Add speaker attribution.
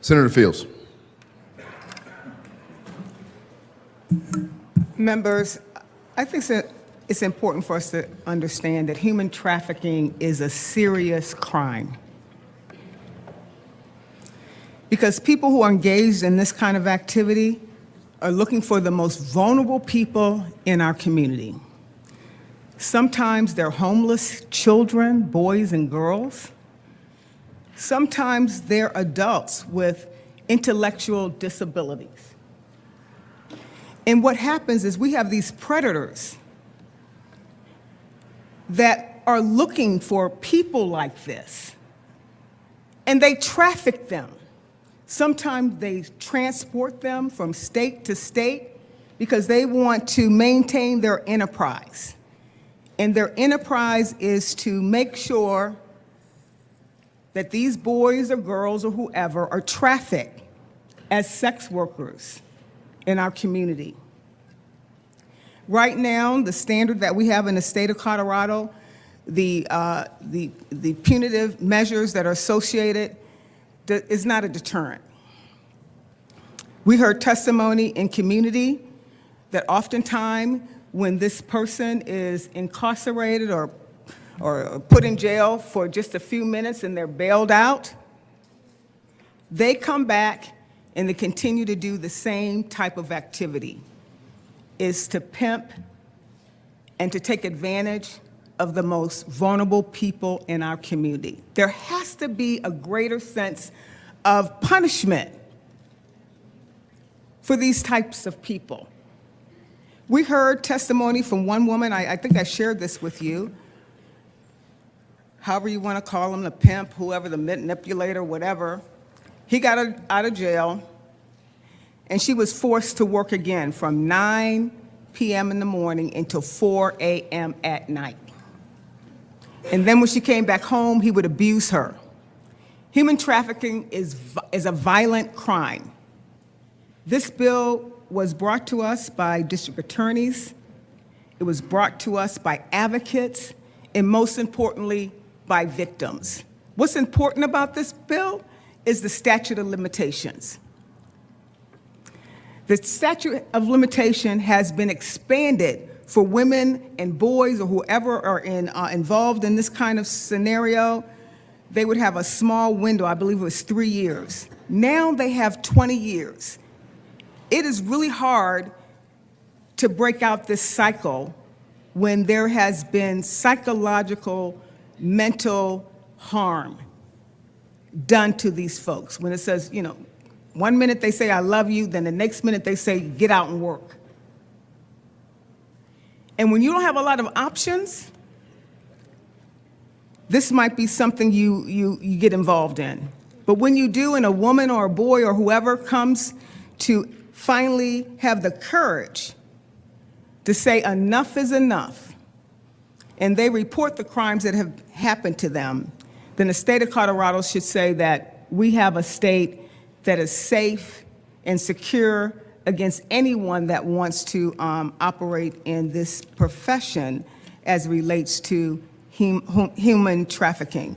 Speaker 1: Senator Fields.
Speaker 2: Members, I think it's important for us to understand that human trafficking is a serious crime. Because people who are engaged in this kind of activity are looking for the most vulnerable people in our community. Sometimes they're homeless children, boys and girls. Sometimes they're adults with intellectual disabilities. And what happens is we have these predators that are looking for people like this, and they traffic them. Sometimes they transport them from state to state because they want to maintain their enterprise. And their enterprise is to make sure that these boys or girls or whoever are trafficked as sex workers in our community. Right now, the standard that we have in the state of Colorado, the punitive measures that are associated is not a deterrent. We heard testimony in community that oftentimes when this person is incarcerated or put in jail for just a few minutes and they're bailed out, they come back and they continue to do the same type of activity, is to pimp and to take advantage of the most vulnerable people in our community. There has to be a greater sense of punishment for these types of people. We heard testimony from one woman, I think I shared this with you, however you want to call him, the pimp, whoever, the manipulator, whatever. He got out of jail, and she was forced to work again from 9 p.m. in the morning until 4 a.m. at night. And then when she came back home, he would abuse her. Human trafficking is a violent crime. This bill was brought to us by district attorneys. It was brought to us by advocates, and most importantly, by victims. What's important about this bill is the statute of limitations. The statute of limitation has been expanded for women and boys or whoever are involved in this kind of scenario. They would have a small window, I believe it was 3 years. Now they have 20 years. It is really hard to break out this cycle when there has been psychological, mental harm done to these folks. When it says, you know, 1 minute they say, I love you, then the next minute they say, get out and work. And when you don't have a lot of options, this might be something you get involved in. But when you do, and a woman or a boy or whoever comes to finally have the courage to say enough is enough, and they report the crimes that have happened to them, then the state of Colorado should say that we have a state that is safe and secure against anyone that wants to operate in this profession as it relates to human trafficking.